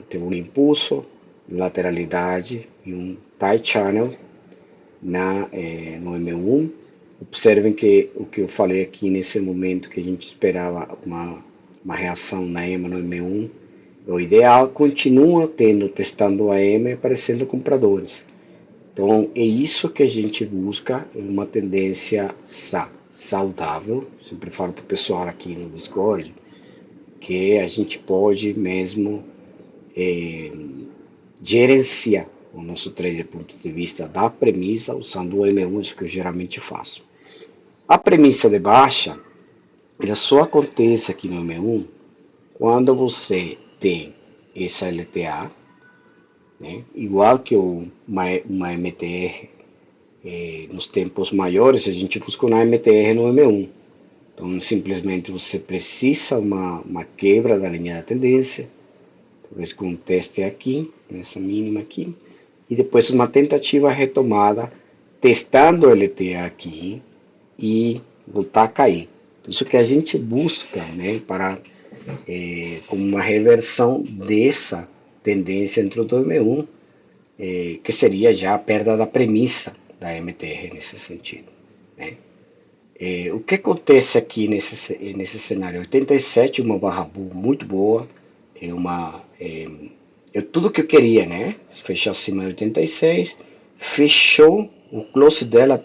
teve um impulso, lateralidade e um tight channel no M1. Observem que o que eu falei aqui nesse momento, que a gente esperava uma reação na EMA no M1, o ideal continua testando a EMA e aparecendo compradores. Então é isso que a gente busca, uma tendência saudável. Sempre falo para o pessoal aqui no Discord que a gente pode mesmo gerenciar o nosso trade do ponto de vista da premissa usando o M1, isso que eu geralmente faço. A premissa de baixa, ela só acontece aqui no M1 quando você tem essa LTA, né? Igual que uma MTR, nos tempos maiores, a gente busca uma MTR no M1. Então, simplesmente você precisa uma quebra da linha da tendência, talvez com um teste aqui, nessa mínima aqui, e depois uma tentativa retomada, testando o LTA aqui e voltar a cair. Por isso que a gente busca, né, para como uma reversão dessa tendência entre o 2M1, que seria já a perda da premissa da MTR nesse sentido, né? O que acontece aqui nesse cenário? 87, uma barra bull muito boa, tudo que eu queria, né? Fechar acima de 86, fechou, o close dela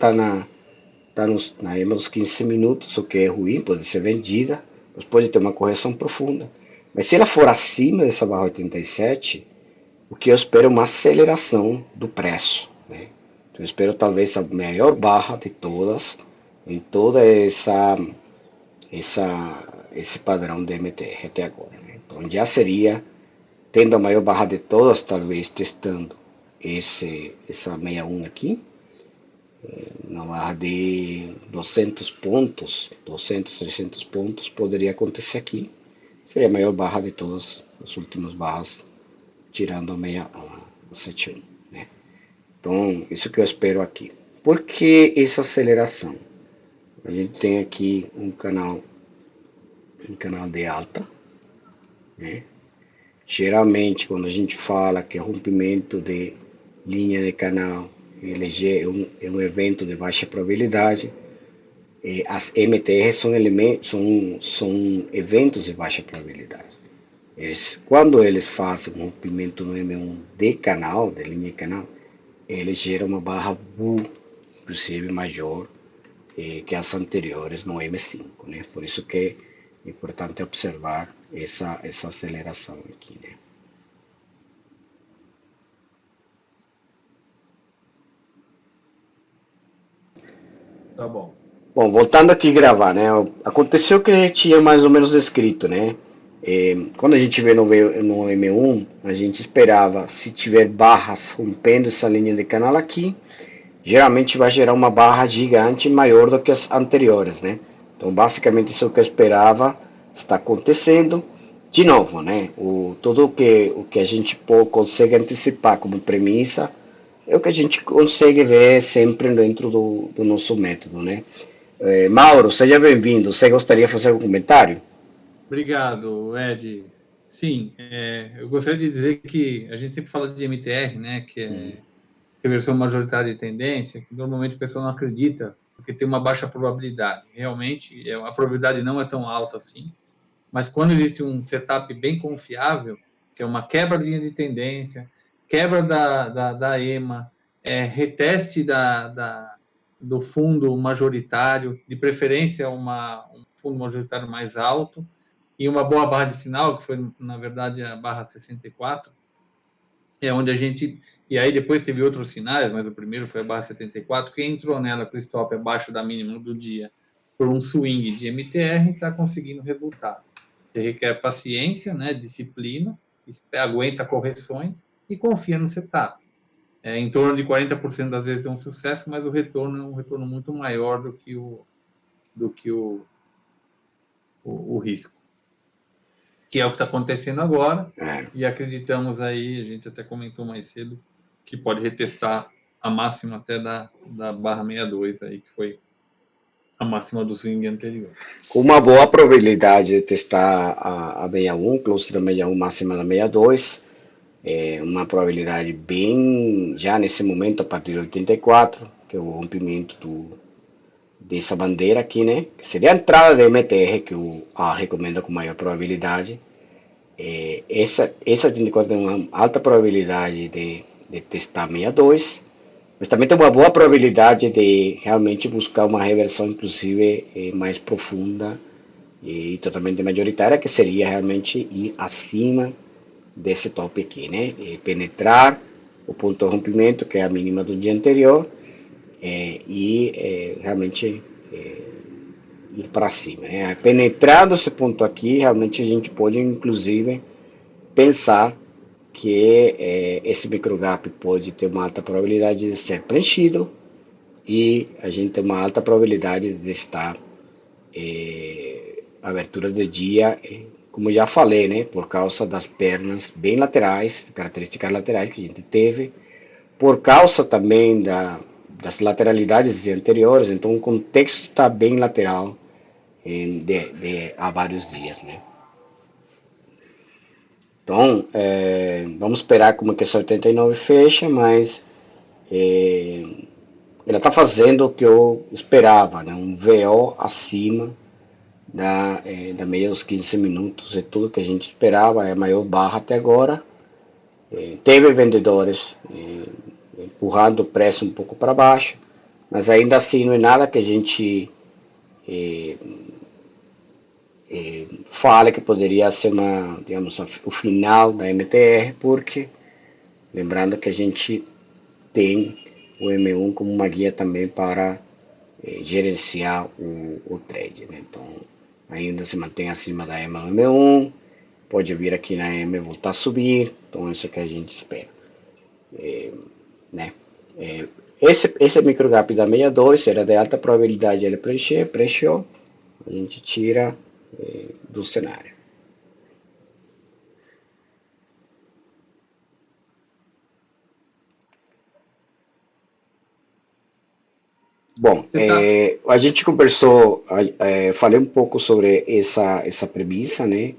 na EMA dos 15 minutos, o que é ruim, pode ser vendida, mas pode ter uma correção profunda. Mas se ela for acima dessa barra 87, o que eu espero é uma aceleração do preço, né? Então eu espero talvez a maior barra de todas, em toda esse padrão de MTR até agora, né? Então já seria, tendo a maior barra de todas, talvez testando essa 61 aqui, na barra de 200 pontos, 200, 300 pontos, poderia acontecer aqui. Seria a maior barra de todas as últimas barras, tirando a 71, né? Então, isso que eu espero aqui. Por que essa aceleração? A gente tem aqui um canal de alta, né? Geralmente, quando a gente fala que é rompimento de linha de canal, ele é um evento de baixa probabilidade. As MTR são eventos de baixa probabilidade. Quando eles fazem um rompimento no M1 de canal, de linha de canal, ele gera uma barra bull, inclusive maior que as anteriores no M5, né? Por isso que é importante observar essa aceleração aqui, né? Tá bom. Bom, voltando aqui a gravar, né? Aconteceu que tinha mais ou menos descrito, né? Quando a gente vê no M1, a gente esperava, se tiver barras rompendo essa linha de canal aqui, geralmente vai gerar uma barra gigante maior do que as anteriores, né? Então, basicamente, isso que eu esperava está acontecendo. De novo, né? Tudo o que a gente consegue antecipar como premissa é o que a gente consegue ver sempre dentro do nosso método, né? Mauro, seja bem-vindo. Você gostaria de fazer um comentário? Obrigado, Ed. Sim, eu gostaria de dizer que a gente sempre fala de MTR, né, que é reversão majoritária de tendência, que normalmente o pessoal não acredita, porque tem uma baixa probabilidade. Realmente, a probabilidade não é tão alta assim, mas quando existe um setup bem confiável, que é uma quebra de linha de tendência, quebra da EMA, reteste do fundo majoritário, de preferência um fundo majoritário mais alto, e uma boa barra de sinal, que foi, na verdade, a barra 64, é onde a gente. E aí depois teve outros sinais, mas o primeiro foi a barra 74. Quem entrou nela com o stop abaixo da mínima do dia por um swing de MTR está conseguindo resultado. Você requer paciência, né, disciplina, aguenta correções e confia no setup. Em torno de 40% das vezes dá um sucesso, mas o retorno é um retorno muito maior do que o risco, que é o que está acontecendo agora, e acreditamos aí, a gente até comentou mais cedo, que pode retestar a máxima até da barra 62 aí, que foi a máxima do swing anterior. Com uma boa probabilidade de testar a 61, close da 61, máxima da 62, uma probabilidade bem, já nesse momento, a partir de 84, que é o rompimento dessa bandeira aqui, né? Que seria a entrada da MTR, que a recomenda com maior probabilidade. Essa 84 tem uma alta probabilidade de testar 62, mas também tem uma boa probabilidade de realmente buscar uma reversão, inclusive, mais profunda e totalmente majoritária, que seria realmente ir acima desse top aqui, né? Penetrar o ponto de rompimento, que é a mínima do dia anterior, e realmente ir para cima, né? Penetrando esse ponto aqui, realmente a gente pode, inclusive, pensar que esse microgap pode ter uma alta probabilidade de ser preenchido e a gente tem uma alta probabilidade de estar abertura do dia, como já falei, né, por causa das pernas bem laterais, características laterais que a gente teve, por causa também das lateralidades anteriores, então o contexto está bem lateral há vários dias, né. Então, vamos esperar como que essa 89 fecha, mas ela está fazendo o que eu esperava, né? Um VO acima da média dos 15 minutos, é tudo que a gente esperava, é a maior barra até agora. Teve vendedores empurrando o preço um pouco para baixo, mas ainda assim não é nada que a gente fale que poderia ser digamos, o final da MTR, porque lembrando que a gente tem o M1 como uma guia também para gerenciar o trade, né? Então ainda se mantém acima da EMA no M1, pode vir aqui na EMA e voltar a subir, então isso é que a gente espera, né? Esse microgap da 62 era de alta probabilidade ele preencheu, a gente tira do cenário. Bom, a gente conversou, falei um pouco sobre essa premissa, né?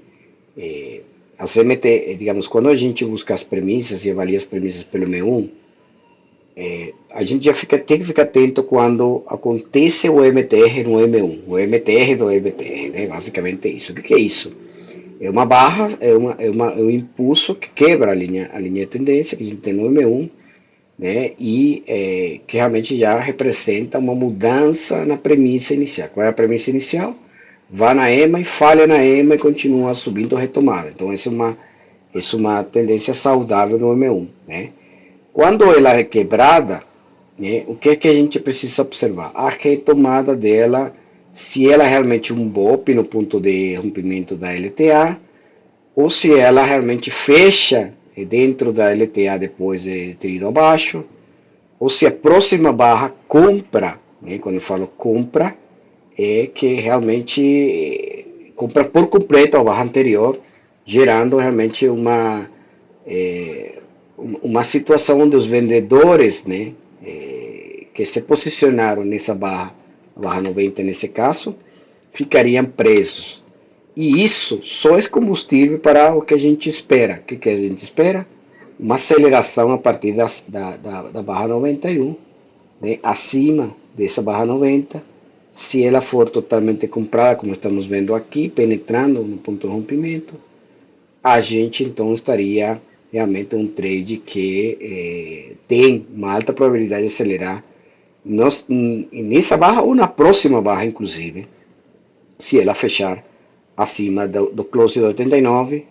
A CMT, digamos, quando a gente busca as premissas e avalia as premissas pelo M1, a gente já tem que ficar atento quando acontece o MTR no M1, o MTR do MTR, né? Basicamente é isso. O que é isso? É uma barra, é um impulso que quebra a linha de tendência que a gente tem no M1 né? E que realmente já representa uma mudança na premissa inicial. Qual é a premissa inicial? Vá na EMA e falha na EMA e continua subindo retomada. Então, essa é uma tendência saudável no M1, né? Quando ela é quebrada, né, o que é que a gente precisa observar? A retomada dela, se ela é realmente um BOP no ponto de rompimento da LTA, ou se ela realmente fecha dentro da LTA depois de ter ido abaixo, ou se a próxima barra compra, né, quando eu falo compra, é que realmente compra por completo a barra anterior, gerando realmente uma situação onde os vendedores, né, que se posicionaram nessa barra, a barra 90 nesse caso, ficariam presos. E isso só é combustível para o que a gente espera. O que a gente espera? Uma aceleração a partir da barra 91, né, acima dessa barra 90. Se ela for totalmente comprada, como estamos vendo aqui, penetrando no ponto de rompimento, a gente então estaria realmente um trade que tem uma alta probabilidade de acelerar nessa barra ou na próxima barra, inclusive, se ela fechar acima do close do 89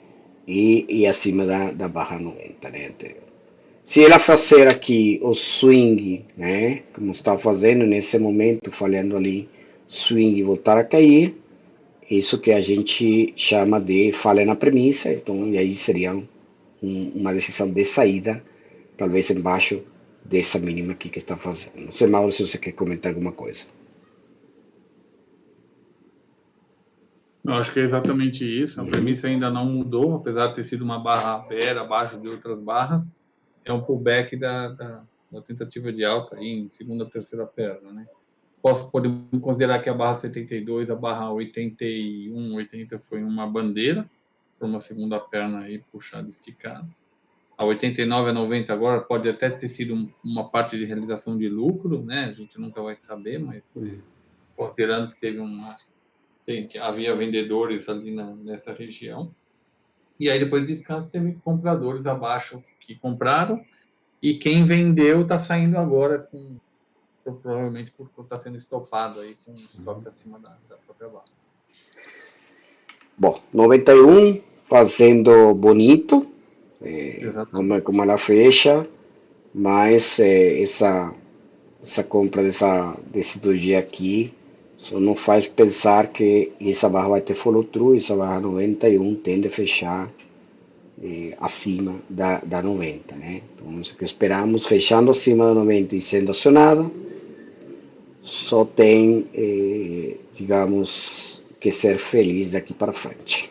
e acima da barra 90, né, anterior. Se ela fazer aqui o swing, né, como está fazendo nesse momento, falhando ali, swing e voltar a cair, isso que a gente chama de falha na premissa, então, e aí seria uma decisão de saída, talvez embaixo dessa mínima aqui que está fazendo. Não sei, Mauro, se você quer comentar alguma coisa. Eu acho que é exatamente isso. A premissa ainda não mudou, apesar de ter sido uma barra PR abaixo de outras barras. É um pullback da tentativa de alta aí em segunda, terceira perna, né? Podemos considerar que a barra 72, a barra 81, 80 foi uma bandeira para uma segunda perna aí puxada, esticada. A 89 a 90 agora pode até ter sido uma parte de realização de lucro, né? A gente nunca vai saber, mas considerando que havia vendedores ali nessa região. E aí depois do descanso teve compradores abaixo que compraram e quem vendeu está saindo agora provavelmente por estar sendo estopado aí com estoque acima da própria barra. Bom, 91 fazendo bonito, como ela fecha, mas essa compra desse doji aqui só não faz pensar que essa barra vai ter follow through, essa barra 91 tende a fechar acima da 90, né? Então, isso que esperamos, fechando acima da 90 e sendo acionada, só tem, digamos, que ser feliz daqui para frente.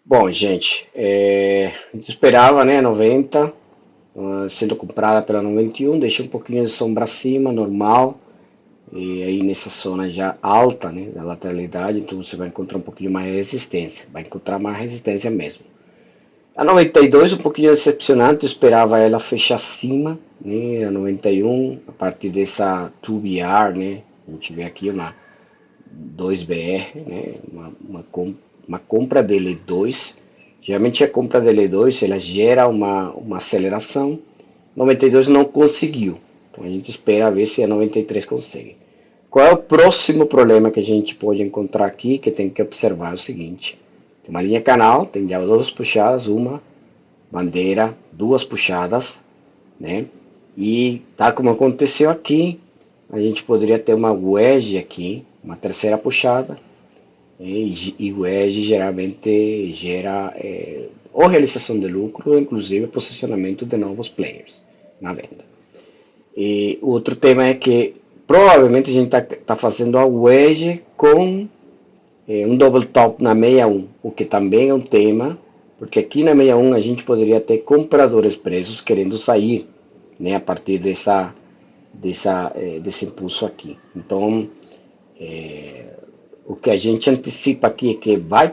Bom, gente, a gente esperava, né, 90, sendo comprada pela 91, deixou um pouquinho de sombra acima, normal, e aí nessa zona já alta, né, da lateralidade, então você vai encontrar um pouquinho mais de resistência, vai encontrar mais resistência mesmo. A 92 um pouquinho decepcionante, eu esperava ela fechar acima, né, a 91, a partir dessa 2BR, né, a gente vê aqui uma 2BR, né, uma compra de L2, geralmente a compra de L2 ela gera uma aceleração, 92 não conseguiu, então a gente espera ver se a 93 consegue. Qual é o próximo problema que a gente pode encontrar aqui, que tem que observar é o seguinte, tem uma linha canal, tem já duas puxadas, uma bandeira, duas puxadas, né, e tal como aconteceu aqui, a gente poderia ter uma wedge aqui, uma terceira puxada, e wedge geralmente gera ou realização de lucro, ou inclusive posicionamento de novos players na venda. E o outro tema é que provavelmente a gente está fazendo a wedge com um double top na 61, o que também é um tema, porque aqui na 61 a gente poderia ter compradores presos querendo sair, né, a partir desse impulso aqui. Então, o que a gente antecipa aqui é que vai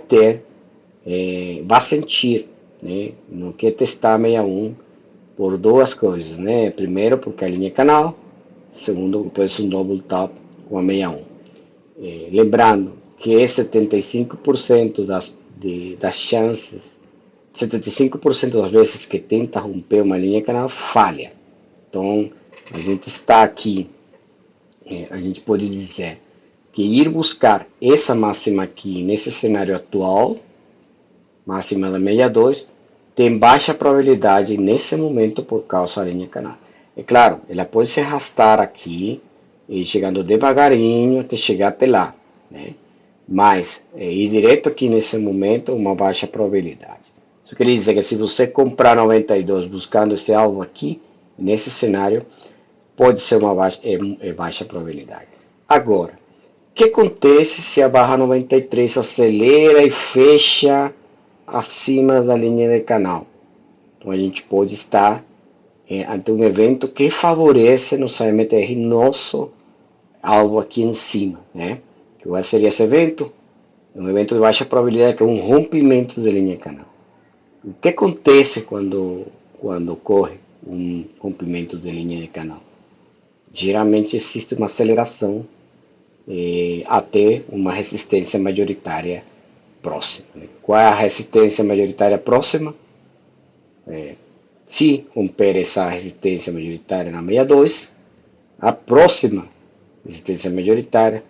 sentir, né, no que testar 61 por duas coisas, né? Primeiro, porque a linha é canal, segundo, pode ser um double top com a 61. Lembrando que 75% das das chances, 75% das vezes que tenta romper uma linha canal falha. Então, a gente está aqui, a gente pode dizer que ir buscar essa máxima aqui nesse cenário atual, máxima da 62, tem baixa probabilidade nesse momento por causa da linha canal. É claro, ela pode se arrastar aqui, e chegando devagarinho até chegar até lá, né? Mas ir direto aqui nesse momento, uma baixa probabilidade. Isso quer dizer que se você comprar 92 buscando esse alvo aqui, nesse cenário, pode ser uma baixa probabilidade. Agora, o que acontece se a barra 93 acelera e fecha acima da linha de canal? Então a gente pode estar ante um evento que favorece nosso MTR, nosso alvo aqui em cima, né? Que seria esse evento? Um evento de baixa probabilidade, que é um rompimento de linha canal. O que acontece quando ocorre um rompimento de linha de canal? Geralmente existe uma aceleração até uma resistência majoritária próxima. Né? Qual é a resistência majoritária próxima? Se romper essa resistência majoritária na 62, a próxima resistência majoritária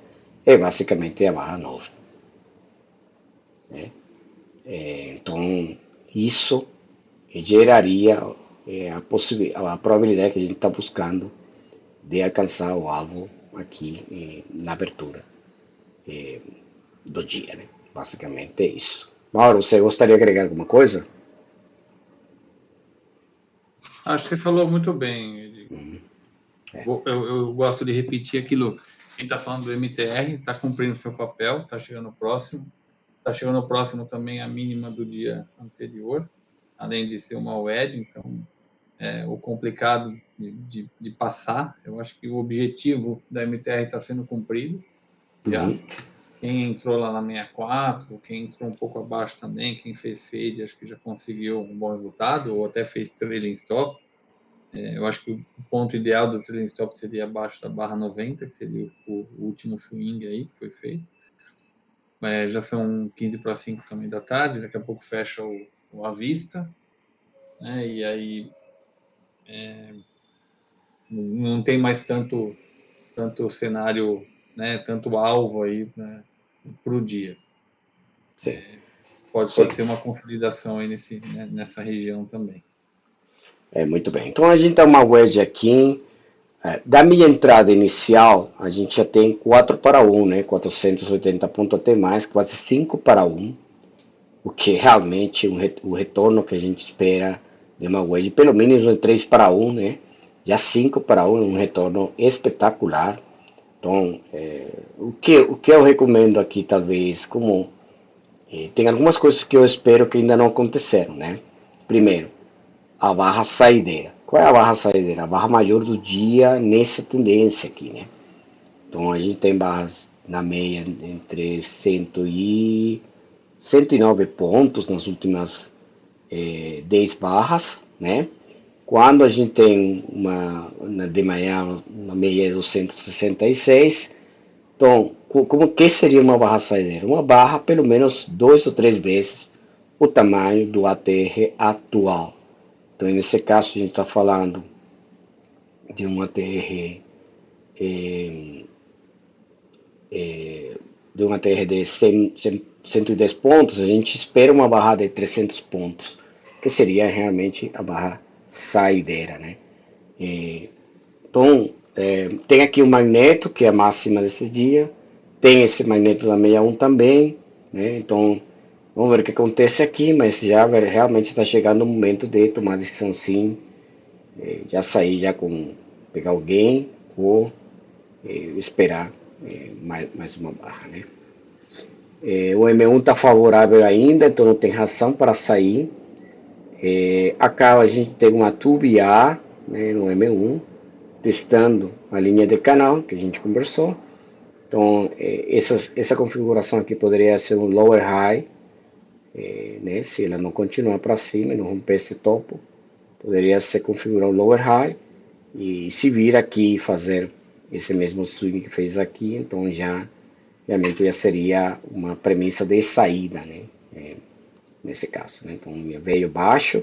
é basicamente a barra 9. Né? Então, isso geraria a probabilidade que a gente está buscando de alcançar o alvo aqui na abertura do dia. Né? Basicamente é isso. Mauro, você gostaria de agregar alguma coisa? Acho que você falou muito bem. Eu gosto de repetir aquilo. Quem está falando do MTR está cumprindo seu papel, está chegando próximo. Está chegando próximo também a mínima do dia anterior, além de ser uma WED, então o complicado de passar. Eu acho que o objetivo da MTR está sendo cumprido já. Uhum. Quem entrou lá na 64, quem entrou um pouco abaixo também, quem fez fade, acho que já conseguiu um bom resultado, ou até fez trailing stop. Eu acho que o ponto ideal do trailing stop seria abaixo da barra 90, que seria o último swing aí que foi feito. Já são 15 para 5 também da tarde, daqui a pouco fecha o à vista, né? E aí não tem mais tanto cenário, né? Tanto alvo aí, né? Para o dia. Sim. Pode Sim. ser uma consolidação aí nessa região também. Muito bem. Então a gente tem uma wedge aqui. Da minha entrada inicial, a gente já tem 4 para 1, né? 480 pontos até mais, quase 5 para 1, o que realmente o retorno que a gente espera de uma wedge, pelo menos de 3 para 1, né? Já 5 para 1, um retorno espetacular. Então, o que eu recomendo aqui, talvez, como tem algumas coisas que eu espero que ainda não aconteceram, né? Primeiro, a barra saideira. Qual é a barra saideira? A barra maior do dia nessa tendência aqui, né? Então a gente tem barras na meia entre 109 pontos nas últimas 10 barras, né? Quando a gente tem de manhã na meia de 266, então como que seria uma barra saideira? Uma barra pelo menos 2 ou 3 vezes o tamanho do ATR atual. Então, nesse caso, a gente está falando de um ATR de 110 pontos, a gente espera uma barra de 300 pontos, que seria realmente a barra saideira, né? Então, tem aqui o magneto, que é a máxima desse dia, tem esse magneto da 61 também, né? Então, vamos ver o que acontece aqui, mas já realmente está chegando o momento de tomar decisão sim, já sair já com pegar alguém ou esperar mais uma barra, né? O M1 está favorável ainda, então não tem razão para sair. Acá a gente tem uma tube A, né, no M1, testando a linha de canal que a gente conversou. Então essa configuração aqui poderia ser um lower high, né, se ela não continuar para cima e não romper esse topo, poderia se configurar um lower high e se vir aqui fazer esse mesmo swing que fez aqui, então já realmente já seria uma premissa de saída, né? nesse caso, né? Então veio baixo,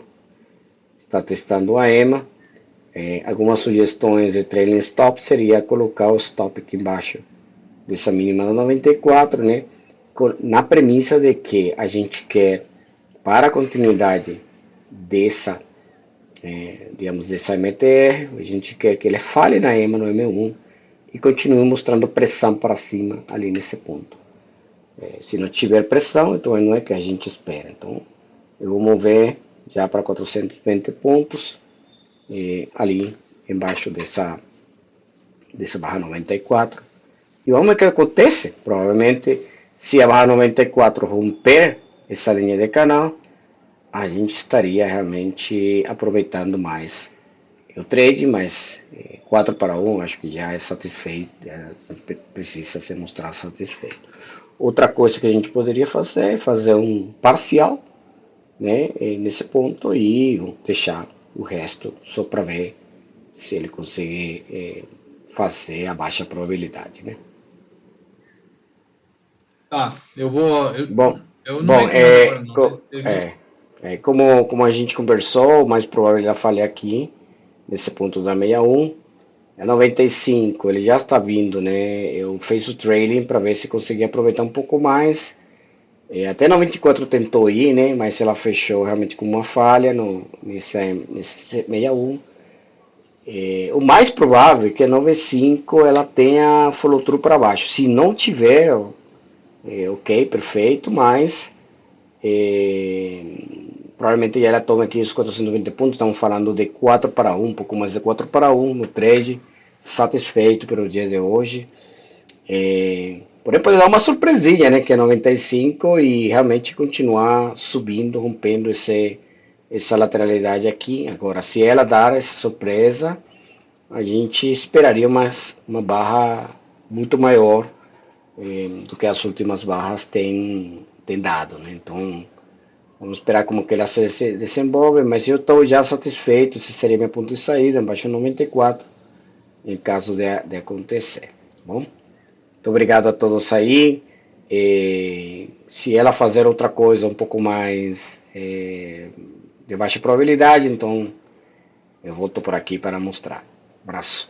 está testando a EMA. Algumas sugestões de trailing stop seria colocar o stop aqui embaixo dessa mínima da 94, né? Na premissa de que a gente quer, para a continuidade dessa, digamos, dessa MTR, a gente quer que ele fale na EMA, no M1, e continue mostrando pressão para cima ali nesse ponto. Se não tiver pressão, então não é que a gente espera. Então, eu vou mover já para 420 pontos, ali embaixo dessa barra 94. E vamos ver o que acontece. Provavelmente, se a barra 94 romper essa linha de canal, a gente estaria realmente aproveitando mais o trade, mas 4 para 1 acho que já é satisfeito, já precisa se mostrar satisfeito. Outra coisa que a gente poderia fazer é fazer um parcial, né, nesse ponto e deixar o resto só para ver se ele consegue fazer a baixa probabilidade, né? Tá, eu vou. Bom, Eu não entro mais agora, não. Mas como a gente conversou, o mais provável já falei aqui, nesse ponto da 61, é 95, ele já está vindo, né? Eu fiz o trading para ver se conseguia aproveitar um pouco mais. Até 94 tentou ir, né? Mas ela fechou realmente com uma falha nesse 61. O mais provável é que a 95 ela tenha follow through para baixo. Se não tiver, ok, perfeito, mas provavelmente já ela toma aqui os 420 pontos. Estamos falando de 4 para 1, um pouco mais de 4 para 1 no trade. Satisfeito pelo dia de hoje. Porém, pode dar uma surpresinha, né? Que é 95 e realmente continuar subindo, rompendo essa lateralidade aqui. Agora, se ela dar essa surpresa, a gente esperaria uma barra muito maior do que as últimas barras têm dado, né? Então, vamos esperar como que ela se desenvolve, mas eu estou já satisfeito, esse seria meu ponto de saída, embaixo 94, em caso de acontecer, tá bom? Muito obrigado a todos aí. Se ela fazer outra coisa um pouco mais de baixa probabilidade, então eu volto por aqui para mostrar. Abraço.